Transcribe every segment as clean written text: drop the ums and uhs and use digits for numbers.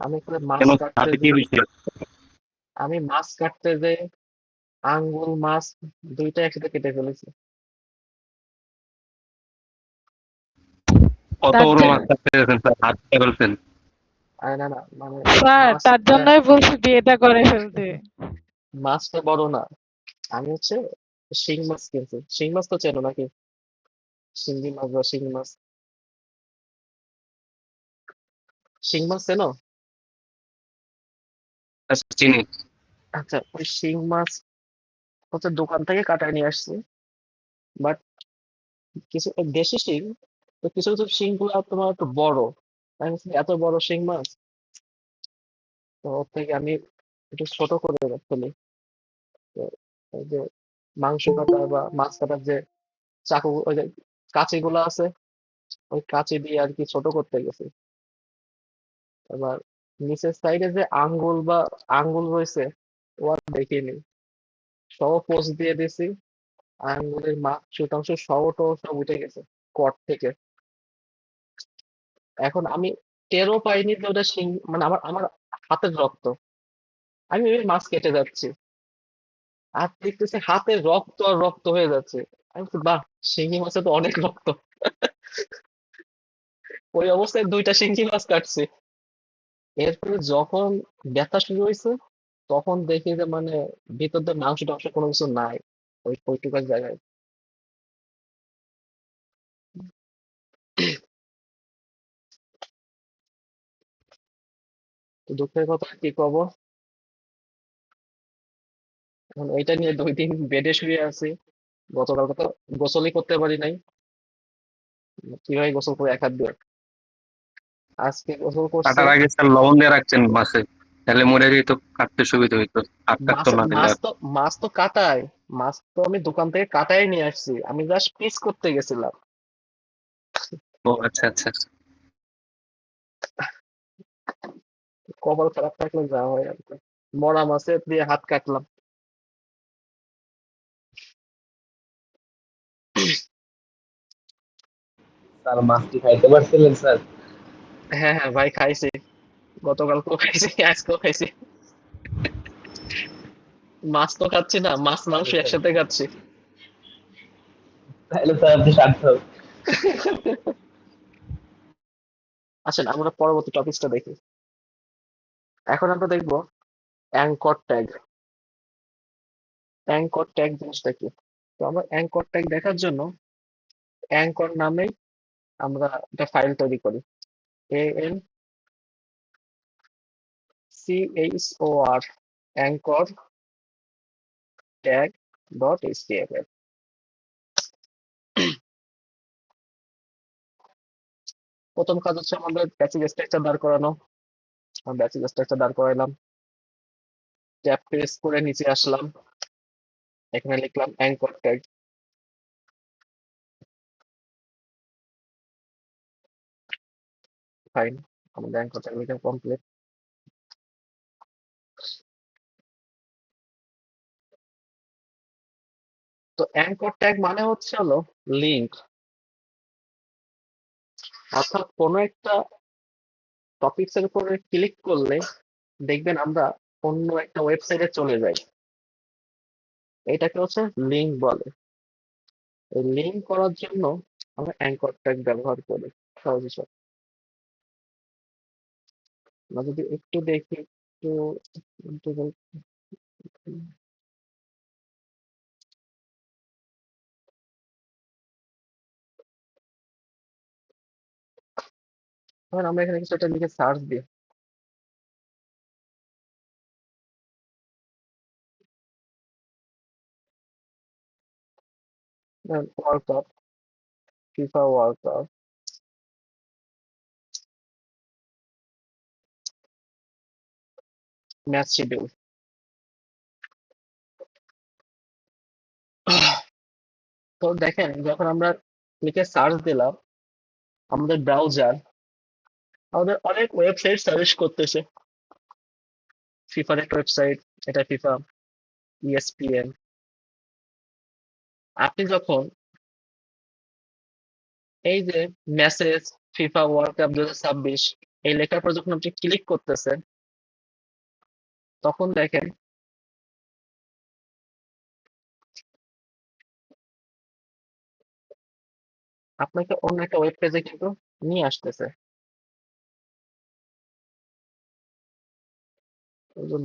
আমি করে মাছ কেন? কাটতে হাতে কি যে হয়েছিল? আমি মাছ কাটতে যে আঙ্গুল মাছ দুইটা একসাথে কেটে ফেলেছি। কত তার বড় জন্য, মাছ কাটতে গেছেন স্যার, হাত কেটে ফেলছেন? আরে না না, মানে স্যার তার মাছটা জন্যই বলছি বিয়েটা করে ফেলতে। মাছটা বড় না। আমি হচ্ছে শিং মাছ কিনছি। শিং মাছ তো চেনো নাকি? শিঙ্গি মাছ বা শিং মাছ। শিং মাছ চেনো? আচ্ছা, চিনি। আচ্ছা, ওই শিং মাছ হচ্ছে দোকান থেকে কাটায় নিয়ে আসছি। বাট কিছু দেশি শিং, তো কিছু কিছু শিং গুলা তোমার একটু বড়। আমি বলছি, এত বড় শিং মাছ, তো ওর থেকে আমি একটু ছোট করে ফেলি। তো ওই যে মাংস কাটা বা মাছ কাটার যে চাকু, ওই যে কাঁচি গুলা আছে, ওই কাঁচি দিয়ে আর কি ছোট করতে গেছি। এবার নিচের সাইডে যে আঙ্গুল বা আঙ্গুল রয়েছে, ও আর দেখিনি, সব পোস্ট দিয়ে দিছি। আঙ্গুলের মাংস সব উঠে গেছে কট থেকে। এখন আমি টেরও পাইনি যে ওটা শিং, মানে আমার আমার হাতের রক্ত। আমি ওই মাছ কেটে যাচ্ছি, আর দেখতেছি হাতে রক্ত আর রক্ত হয়ে যাচ্ছে। আমি বলছি, বাহ, শিঙি মাছে তো অনেক রক্ত। ওই অবস্থায় দুইটা শিঙি মাছ কাটছি। এরপরে যখন ব্যথা শুরু হয়েছে, তখন দেখি যে মানে ভিতর দিয়ে মাংস টাংস কোনো কিছু নাই ওই ওইটুকার জায়গায়। তো দুঃখের কথা কি কব, এখন এইটা নিয়ে 2 দিন বেডে শুয়ে আছি। গতকালকে তো গোসলই করতে পারি নাই। কিভাবে গোসল করে 1 হাত দিয়ে, আজকে গোসল করছে। কাটার আগে স্যার লবণ দিয়ে রাখছেন মাছে, তাহলে মরে যেত, কাটতে সুবিধা হইতো। হাত কাটতো মাছ না তাহলে মাছ আর। তো মাছ তো কাটাই, মাছ তো আমি দোকান থেকে কাটাই নিয়ে আসছি, আমি জাস্ট পিস করতে গেছিলাম। ও আচ্ছা আচ্ছা। কপাল খারাপ থাকলে যা হয় আর কি। মরা মাছের দিয়ে হাত কাটলাম। স্যার মাছটি খাইতে পারছিলেন স্যার? হ্যাঁ হ্যাঁ ভাই, খাইছি। গতকালকেও খাইছি, আজকেও খাইছি। মাছ তো খাচ্ছি না, মাছ মাংস তাহলে স্যার, একসাথে খাচ্ছি। তাহলে স্যার আপনি সার্থক। আসেন আমরা পরবর্তী টপিকটা দেখি। এখন আমরা দেখবো অ্যাঙ্কর ট্যাগ। অ্যাঙ্কর ট্যাগ জিনিসটা কি? তো আমরা অ্যাঙ্কর ট্যাগ দেখার জন্য অ্যাঙ্কর নামে আমরা একটা ফাইল তৈরি করি। ANCHOR, anchor tag .html। প্রথম কাজ হচ্ছে আমাদের প্যাকেজ স্ট্রাকচার দাঁড় করানো। আমি প্যাকেজ স্ট্রাকচার দাঁড় করাইলাম, ট্যাব প্রেস করে নিচে আসলাম, এখানে লিখলাম অ্যাঙ্কর ট্যাগ। ফাইন, আমাদের অ্যাঙ্কর ট্যাগ লিখে কমপ্লিট। তো অ্যাঙ্কর ট্যাগ মানে হচ্ছে হলো লিঙ্ক, অর্থাৎ কোনো একটা টপিকস এর উপরে ক্লিক করলে দেখবেন আমরা অন্য একটা ওয়েবসাইটে চলে যাই। এটাকে হচ্ছে লিঙ্ক বলে। এই লিঙ্ক করার জন্য আমরা অ্যাঙ্কর ট্যাগ ব্যবহার করি সহজ হিসাব। আমরা যদি একটু দেখি, একটু একটু দেখি। ধরেন আমরা এখানে কিছু একটা লিখে সার্চ দিই, world cup, FIFA world cup, match schedule. তো দেখেন যখন আমরা লিখে সার্চ দিলাম, আমাদের ব্রাউজার আমাদের অনেক ওয়েবসাইট সাজেস্ট করতেছে। ফিফার একটা ওয়েবসাইট, এটা ফিফা, ESPN। আপনি যখন এই যে মেসেজ ফিফা ওয়ার্ল্ড কাপ 2026 এই লেখার পর যখন আপনি ক্লিক করতেছেন তখন দেখেন আপনাকে অন্য একটা ওয়েব পেজে কিন্তু নিয়ে আসতেছে।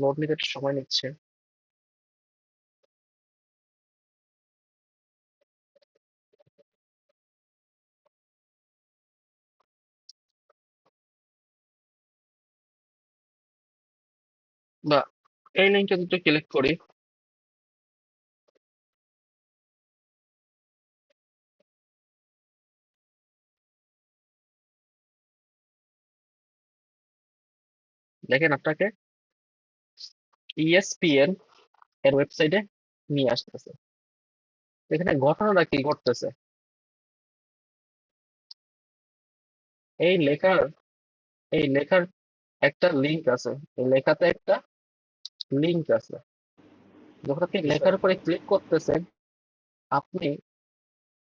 লোড নিতে একটু সময় নিচ্ছে। বা এই লিঙ্কে যদি ক্লিক করি, দেখেন আপনাকে ইএসপিএন এর ওয়েবসাইটে নিয়ে আসতেছে। এখানে ঘটনাটা কি ঘটতেছে, এই লেখার এই লেখার একটা লিঙ্ক আছে, এই লেখাতে একটা লিঙ্ক আছে। যখন আপনি লেখার উপরে ক্লিক করতেছেন আপনি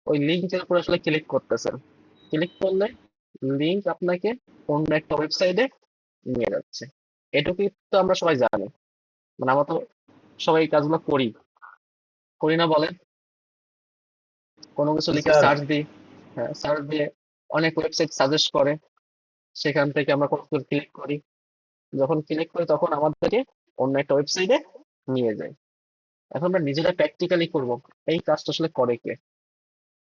ওই লিঙ্কের উপর আসলে ক্লিক করতেছেন। ক্লিক করলে লিঙ্ক আপনাকে অন্য একটা ওয়েবসাইটে নিয়ে যাচ্ছে। এটুকুই তো আমরা সবাই জানি, মানে আমরা তো সবাই এই কাজগুলো করি করি না বলেন? কোনো কিছু লিখে স্যার সার্চ দিই, হ্যাঁ সার্চ দিয়ে অনেক ওয়েবসাইট সাজেস্ট করে, সেখান থেকে আমরা কোনো কিছু ক্লিক করি। যখন ক্লিক করি তখন আমাদেরকে অন্য একটা ওয়েবসাইটে নিয়ে যায়। এখন আমরা নিজেরা প্র্যাকটিক্যালি করব এই কাজটা আসলে করে কে,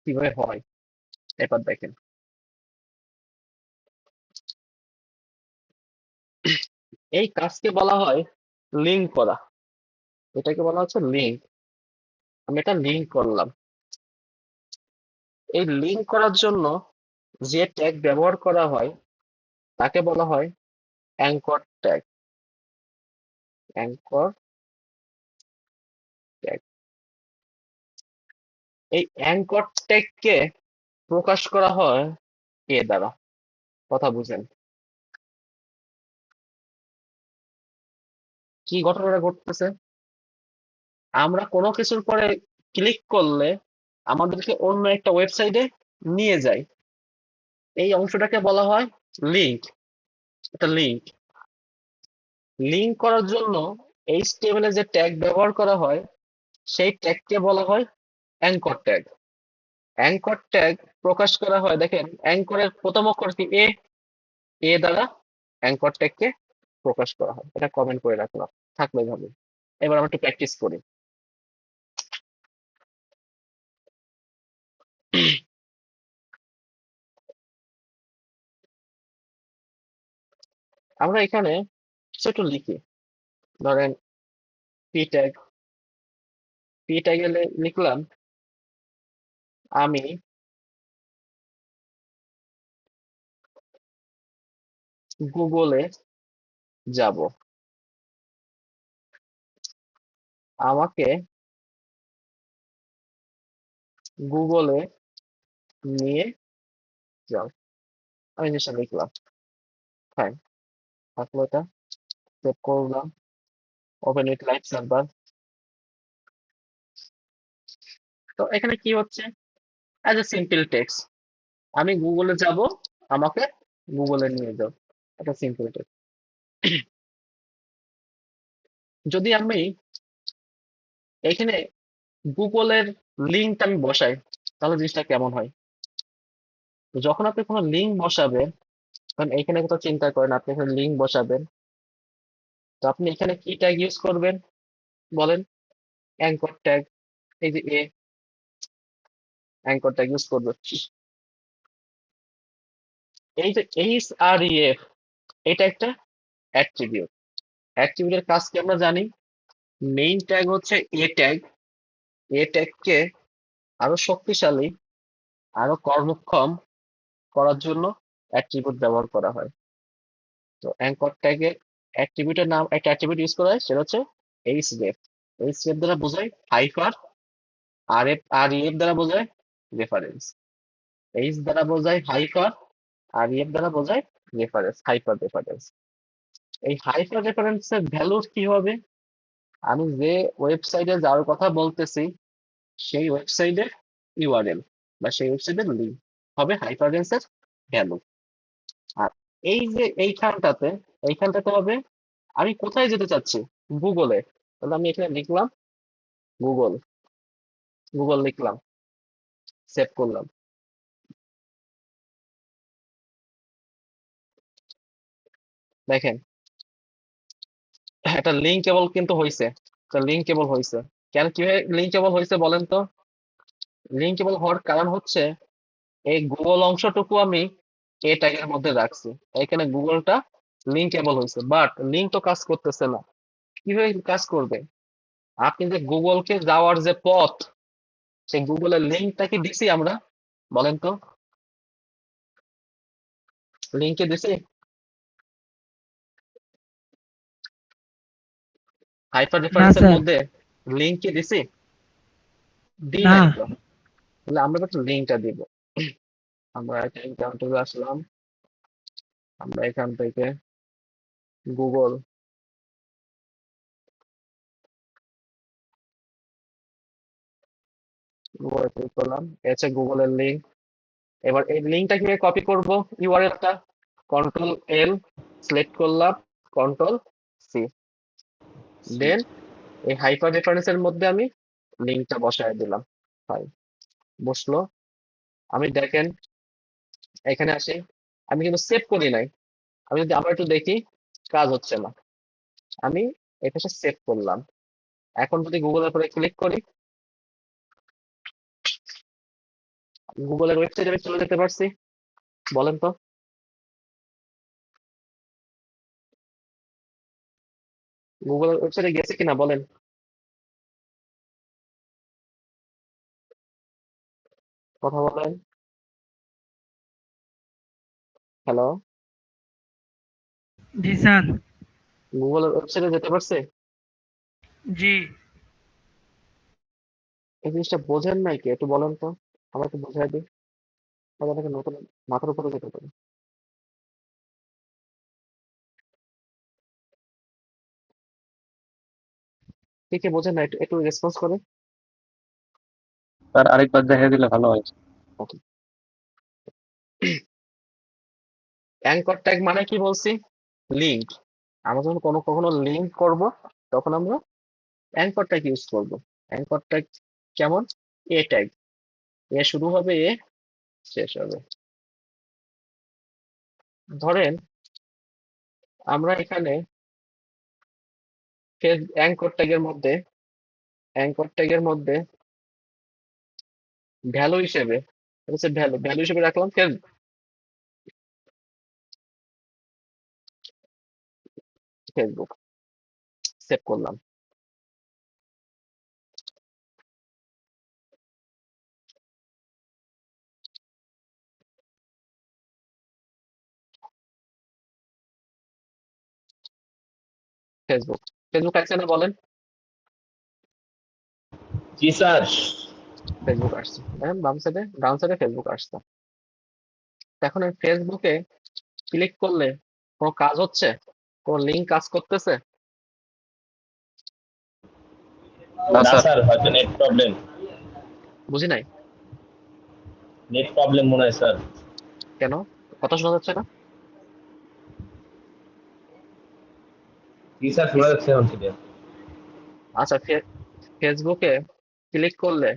কিভাবে হয়। এবার দেখেন, এই কাজকে বলা হয় লিঙ্ক করা। এটাকে বলা হচ্ছে লিঙ্ক। আমি এটা লিঙ্ক করলাম। এই লিঙ্ক করার জন্য যে ট্যাগ ব্যবহার করা হয় তাকে বলা হয় অ্যাঙ্কর ট্যাগ। Anchor tag. এই অ্যাঙ্কর ট্যাগকে প্রকাশ করা হয় এ দ্বারা। কথা বুঝেন কি ঘটনাটা ঘটতেছে? আমরা কোনো কিছুর পরে ক্লিক করলে আমাদেরকে অন্য একটা ওয়েবসাইটে নিয়ে যায়। এই অংশটাকে বলা হয় লিঙ্ক। এটা লিঙ্ক। লিঙ্ক করার জন্য HTML এ যে ট্যাগ ব্যবহার করা হয় সেই ট্যাগকে বলা হয় অ্যাঙ্কর ট্যাগ। অ্যাঙ্কর ট্যাগ প্রকাশ করা হয়, দেখেন অ্যাঙ্করের প্রথম অক্ষর কি এ, এ দ্বারা অ্যাঙ্কর ট্যাগকে প্রকাশ করা হয়। এটা কমেন্ট করে রাখলাম, থাকলে ভাবে। এবার আমরা একটু প্র্যাকটিস করি। আমরা এখানে কিছু একটু লিখি, ধরেন পি ট্যাগ। পি ট্যাগে লিখলাম আমি গুগলে যাব, আমাকে গুগলে নিয়ে যাও। আমি জিনিসটা লিখলাম, ফাইন, থাকলো। এটা সেভ করলাম, ওপেন উইথ লাইভ সার্ভার। তো এখানে কি হচ্ছে, অ্যাজ এ সিম্পল টেক্সট, আমি গুগলে যাব, আমাকে গুগলে নিয়ে যাও। এটা সিম্পল টেক্সট। যদি আমি এখানে গুগলের লিঙ্কটা আমি বসাই তাহলে জিনিসটা কেমন হয়? তো যখন আপনি কোনো লিঙ্ক বসাবেন, কারণ এখানে কোথাও চিন্তা করেন আপনি এখানে লিঙ্ক বসাবেন, তো আপনি এখানে কি ট্যাগ ইউজ করবেন বলেন? Anchor tag. এই যে এ, অ্যাঙ্কর ট্যাগ ইউজ করবে। এই যে HREF, এটা একটা অ্যাট্রিবিউট। অ্যাট্রিবিউটের কাজ কি আমরা জানি। মেইন ট্যাগ হচ্ছে এ ট্যাগ। এ ট্যাগকে আরো শক্তিশালী, আরো কর্মক্ষম করার জন্য অ্যাট্রিবিউট ব্যবহার করা হয়। তো অ্যাঙ্কর ট্যাগের অ্যাট্রিবিউটের নাম, একটা অ্যাট্রিবিউট ইউজ করা হয়, সেটা হচ্ছে href। href দ্বারা বোঝায় হাইপার, ref দ্বারা বোঝায় রেফারেন্স। এইচ দ্বারা বোঝায় হাইপার, ref দ্বারা বোঝায় রেফারেন্স, হাইপার রেফারেন্স। এই হাইপার রেফারেন্সের ভ্যালু কি হবে? আমি যে ওয়েবসাইটে যাওয়ার কথা বলতেছি সেই ওয়েবসাইটের ইউআরএল বা সেই ওয়েবসাইটের লিঙ্ক হবে হাইপারটেন্সের ভ্যালু। আর এই যে এইখানটাতে হবে আমি কোথায় যেতে চাচ্ছি, গুগলে। তাহলে আমি এখানে লিখলাম গুগল, গুগল লিখলাম, সেভ করলাম। দেখেন একটা লিঙ্কেবল কিন্তু হয়েছে, একটা লিঙ্কেবল হয়েছে। কেন কিভাবে লিঙ্কেবল হয়েছে বলেন তো? লিঙ্কেবল হওয়ার কারণ হচ্ছে এই গুগল অংশটুকু আমি এ ট্যাগের মধ্যে রাখছি, এখানে গুগলটা লিঙ্কেবল হয়েছে, বাট লিঙ্ক তো কাজ করতেছে না। কিভাবে কাজ করবে? আপনি যে গুগলকে যাওয়ার যে পথ, সেই গুগলের লিঙ্কটা কি দিছি আমরা? বলেন তো, লিঙ্কে দিছি? হাইপার না রেফারেন্সের স্যার, মধ্যে লিঙ্ক কি দিছি? দিই না। নাই তো। তাহলে আমরা একটু লিঙ্কটা দিব। আমরা একটা এনকাউন্টারে আসলাম, আমরা এখান থেকে গুগল, গুগলে ক্লিক করলাম, এই হচ্ছে গুগলের লিঙ্ক। এবার এই লিঙ্কটা কিভাবে কপি করব? ইউআরএলটা কন্ট্রোল এল সিলেক্ট করলাম, কন্ট্রোল সি, দেন এই হাইপার রেফারেন্সের মধ্যে আমি লিঙ্কটা বসায় দিলাম। হয়, বসলো। আমি দেখেন এখানে আসি, আমি কিন্তু সেভ করি নাই। আমি যদি আবার একটু দেখি, কাজ হচ্ছে না। আমি এটা সেভ করলাম। এখন যদি গুগলের উপরে ক্লিক করি, গুগলের ওয়েবসাইটে আমি চলে যেতে পারছি। বলেন তো, গুগলের ওয়েবসাইটে গেছে কিনা বলেন? কথা বলেন। হ্যালো, জি স্যার। গুগলের ওয়েবসাইটে যেতে পারছে? জি। এই জিনিসটা বোঝেন নাই কি? একটু বলেন তো, আমার একটু বোঝাই দিই। তাহলে আপনাকে নতুন মাথার উপরে যেতে পারে। কে কে বোঝেন না, একটু একটু রেসপন্স করে। স্যার আরেকবার দেখা দিলে ভালো হয়। ওকে, অ্যাঙ্কর ট্যাগ মানে কি বলছি? লিঙ্ক। আমরা যখন কখনো লিঙ্ক করব, তখন আমরা অ্যাঙ্কর ট্যাগ ইউজ করব। অ্যাঙ্কর ট্যাগ কেমন? এ ট্যাগ, এ শুরু হবে, এ শেষ হবে। ধরেন আমরা এখানে অ্যাঙ্কর ট্যাগের মধ্যে, অ্যাঙ্কর ট্যাগের মধ্যে ভ্যালু হিসেবে, হচ্ছে ভ্যালু, ভ্যালু হিসেবে রাখলাম ফেসবুক, সেভ করলাম। ফেসবুক, ফেসবুক আসছে না বলেন? জি স্যার। ফেসবুক আসছে, দেখেন বাম সাইডে, ডান সাইডে ফেসবুক আসছে। এখন এই ফেসবুকে ক্লিক করলে কোনো কাজ হচ্ছে? কোনো লিঙ্ক কাজ করতেছে? না না স্যার। স্যার, হয়তো নেট প্রবলেম। বুঝি নাই। নেট প্রবলেম মনে হয় স্যার। কেন? কথা শোনা যাচ্ছে না? জি স্যার, শোনা যাচ্ছে এখন থেকে। আচ্ছা, ফেসবুকে ক্লিক করলে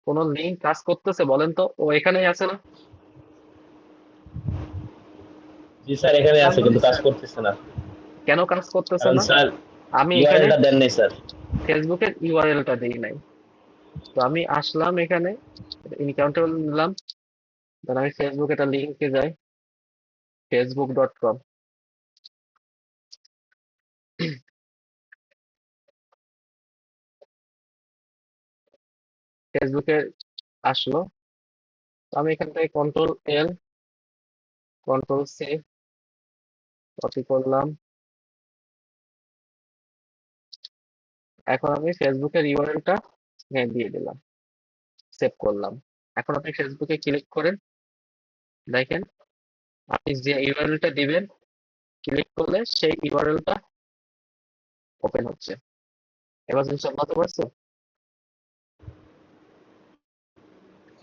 কোনো লিঙ্ক কাজ করতেছে বলেন তো? ও এখানেই আছে না? জি স্যার, এখানে কাজ আছে কিন্তু হচ্ছে। কাজ করতেছে না। কেন কাজ করতেছে কারণ না? স্যার আমি এখানে ইউআরএলটা দেন নাই স্যার। ফেসবুকের ইউআরএলটা দিই নাই। তো আমি আসলাম এখানে, এনকাউন্টার নিলাম, দেন আমি ফেসবুক একটা লিঙ্কে যাই, facebook.com। ফেসবুকে আসলো, তো আমি এখান থেকে control L, control C, copy করলাম। এখন আমি ফেসবুকের ইউআরএলটা দিয়ে দিলাম, সেভ করলাম। এখন আপনি ফেসবুকে ক্লিক করেন, দেখেন আপনি যে ইউআরএলটা দিবেন, ক্লিক করলে সেই ইউআরএলটা ওপেন হচ্ছে। এবার জিনিসটা বুঝতে পারছো?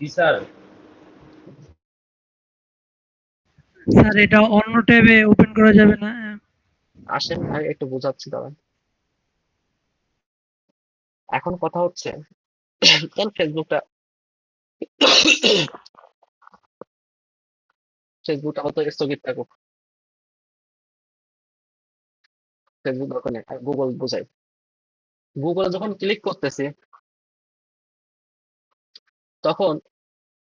জি স্যার। স্যার এটা অন্য ট্যাবে ওপেন করা যাবে না? আসেন আমি একটু বোঝাচ্ছি দাঁড়ান। এখন কথা হচ্ছে কেন ফেসবুকটা ফেসবুকটা হয়তো স্থগিত থাকুক, ফেসবুক দরকার নেই, গুগল বোঝাই। গুগলে যখন ক্লিক করতেছি তখন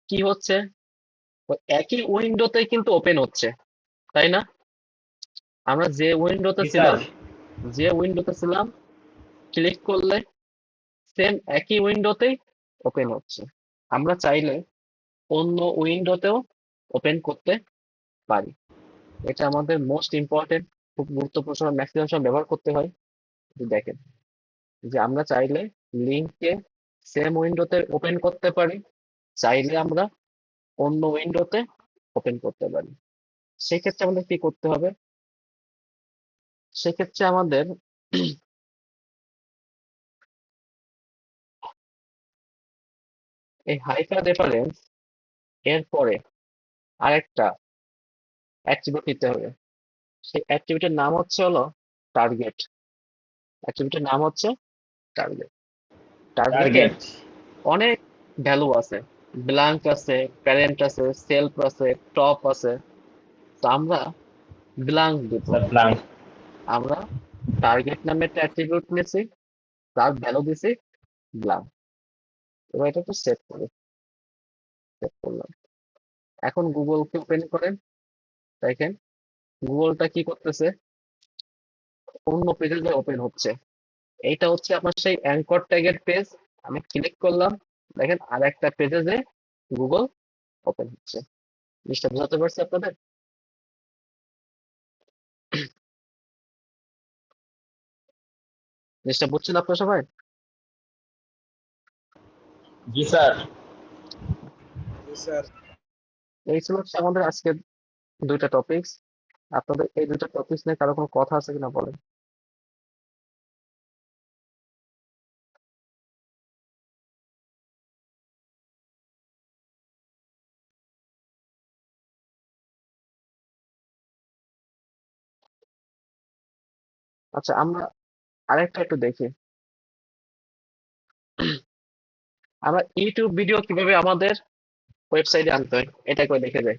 কি হচ্ছে, ওই একই উইন্ডোতেই কিন্তু ওপেন হচ্ছে, তাই না? আমরা যে উইন্ডোতে জি স্যার। ছিলাম, যে উইন্ডোতে ছিলাম ক্লিক করলে সেম একই উইন্ডোতেই ওপেন হচ্ছে। আমরা চাইলে অন্য উইন্ডোতেও ওপেন করতে পারি। এটা আমাদের মোস্ট ইম্পর্টেন্ট, খুব গুরুত্বপূর্ণ সময় ম্যাক্সিমাম সময় ব্যবহার করতে হয়। যে দেখেন যে আমরা চাইলে লিঙ্ককে সেম উইন্ডোতে ওপেন করতে পারি, চাইলে আমরা অন্য উইন্ডোতে ওপেন করতে পারি। সেক্ষেত্রে আমাদের কি করতে হবে? সেক্ষেত্রে আমাদের এই হাইপার রেফারেন্স এর পরে আরেকটা অ্যাট্রিবিউট নিতে হবে। সেই অ্যাট্রিবিউটের নাম হচ্ছে হলো টার্গেট। অ্যাট্রিবিউটের নাম হচ্ছে টার্গেট। টার্গেটে টার্গেট। অনেক ভ্যালু আছে, ব্ল্যাঙ্ক আছে, প্যারেন্ট আছে, সেলফ আছে, টপ আছে। তো আমরা ব্ল্যাঙ্ক দিব। Sir blank. আমরা টার্গেট নামে একটা অ্যাট্রিবিউট নিয়েছি, তার ভ্যালু দিছি ব্ল্যাঙ্ক। এবার এটা একটু সেভ করি, সেভ করলাম। এখন গুগলকে ওপেন করেন, দেখেন গুগলটা কি করতেছে, অন্য পেজে ওপেন হচ্ছে। এইটা হচ্ছে আমার সেই অ্যাঙ্কর ট্যাগের পেজ। আমি ক্লিক করলাম, দেখেন আর একটা পেজে যে গুগল ওপেন হচ্ছে। জিনিসটা বোঝাতে পারছি আপনাদের? জিনিসটা বুঝছেন আপনারা সবাই? জি স্যার। এই ছিল হচ্ছে আমাদের আজকের দুইটা টপিকস। আপনাদের এই দুইটা টপিকস নিয়ে কারো কোনো কথা আছে কিনা বলেন। আচ্ছা আমরা আরেকটা একটু দেখি, আমরা ইউটিউব ভিডিও কিভাবে আমাদের ওয়েবসাইটে আনতে হয় এটা করে দেখে যাই।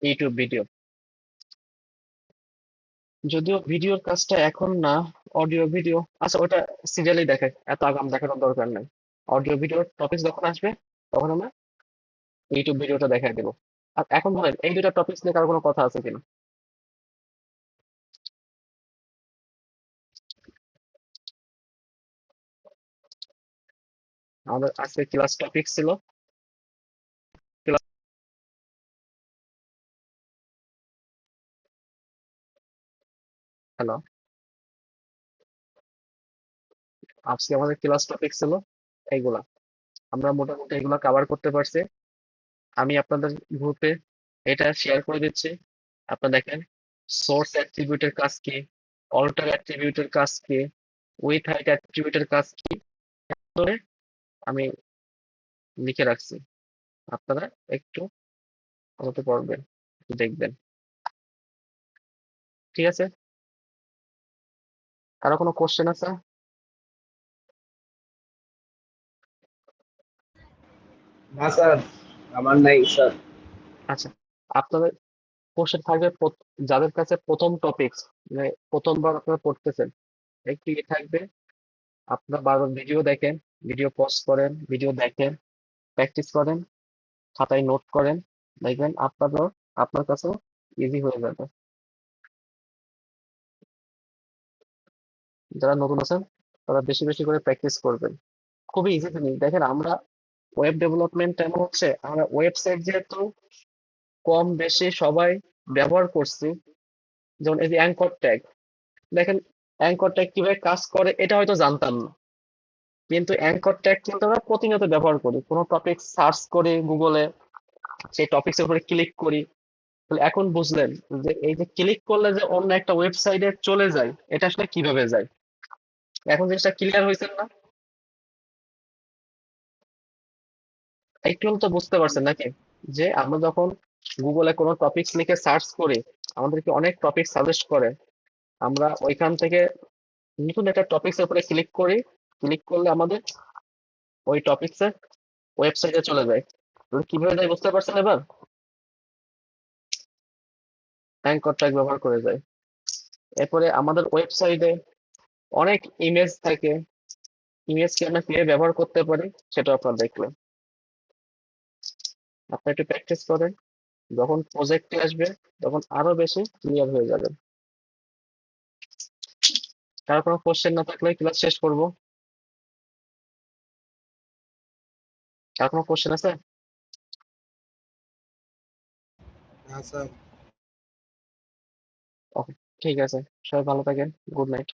ইউটিউব ভিডিও, যদিও ভিডিওর কাজটা এখন না, অডিও ভিডিও, আচ্ছা ওটা সিরিয়ালি দেখায়, এত আগাম দেখানোর দরকার নাই। অডিও ভিডিওর টপিক যখন আসবে তখন আমরা ইউটিউব ভিডিওটা দেখাই দেবো। আর এখন বলেন এই দুটা টপিক নিয়ে কারো কোনো কথা আছে কিনা? আমাদের আজকে ক্লাস টপিক ছিল হ্যালো, আজকে আমাদের ক্লাস টপিক ছিল এইগুলা। আমরা মোটামুটি এগুলা কভার করতে পারছি। আমি আপনাদের গ্রুপে এটা শেয়ার করে দিচ্ছি। আপনারা দেখেন সোর্স অ্যাট্রিবিউটের কাজ কি, অল্টার অ্যাট্রিবিউটের কাজ কি, উইথ হাইট অ্যাট্রিবিউটের কাজ কি, করে আমি লিখে রাখছি। আপনারা একটু আমাকে পড়বেন, একটু দেখবেন। ঠিক আছে? কারো কোনো কোশ্চেন আছে? না স্যার, আমার নাই স্যার। আচ্ছা, আপনাদের কোশ্চেন থাকবে যাদের কাছে প্রথম টপিকস, মানে প্রথমবার আপনারা পড়তেছেন, একটু ইয়ে থাকবে। আপনারা বারবার ভিডিও দেখেন, ভিডিও পজ করেন, ভিডিও দেখেন, প্র্যাকটিস করেন, খাতায় নোট করেন, দেখবেন আপনার কাছেও ইজি হয়ে যাবে। যারা নতুন আছেন তারা বেশি বেশি করে প্র্যাকটিস করবেন। খুবই ইজি জিনিস। দেখেন আমরা ওয়েব ডেভেলপমেন্ট এমন হচ্ছে, আমরা ওয়েবসাইট যেহেতু কম বেশি সবাই ব্যবহার করছি, যেমন এই যে অ্যাঙ্কর ট্যাগ, দেখেন অ্যাঙ্কর ট্যাগ কিভাবে কাজ করে এটা হয়তো জানতাম না, কিন্তু অ্যাঙ্কর ট্যাগ কিন্তু আমরা প্রতিনিয়ত ব্যবহার করি। কোনো টপিক সার্চ করে গুগলে সেই টপিক্স এর উপরে ক্লিক করি, তাহলে এখন বুঝলেন যে এই যে ক্লিক করলে যে অন্য একটা ওয়েবসাইটে চলে যায়, এটা আসলে কিভাবে যায়। এখন জিনিসটা ক্লিয়ার হয়েছে না? একটু তো বুঝতে পারছেন নাকি, যে আমরা যখন গুগলে কোনো টপিকস লিখে সার্চ করি, আমাদেরকে অনেক টপিক সাজেস্ট করে। আমরা ওইখান থেকে নতুন একটা টপিকস এর উপরে ক্লিক করি, ক্লিক করলে আমাদের ওই টপিকস এর ওয়েবসাইটে চলে যায়। তাহলে কিভাবে যায় বুঝতে পারছেন এবার? অ্যাঙ্কর ট্যাগ ব্যবহার করে যায়। এরপরে আমাদের ওয়েবসাইটে অনেক ইমেজ থাকে, ইমেজকে আমরা কিভাবে ব্যবহার করতে পারি সেটা আপনারা দেখলেন। আপনি একটু প্র্যাকটিস করেন, যখন প্রজেক্টে আসবে তখন আরো বেশি ক্লিয়ার হয়ে যাবে। কারো কোনো কোশ্চেন না থাকলে ক্লাস শেষ করব। কার কোনো কোশ্চেন আছে? হ্যাঁ স্যার। ওকে, ঠিক আছে, সবাই ভালো থাকেন, গুড নাইট।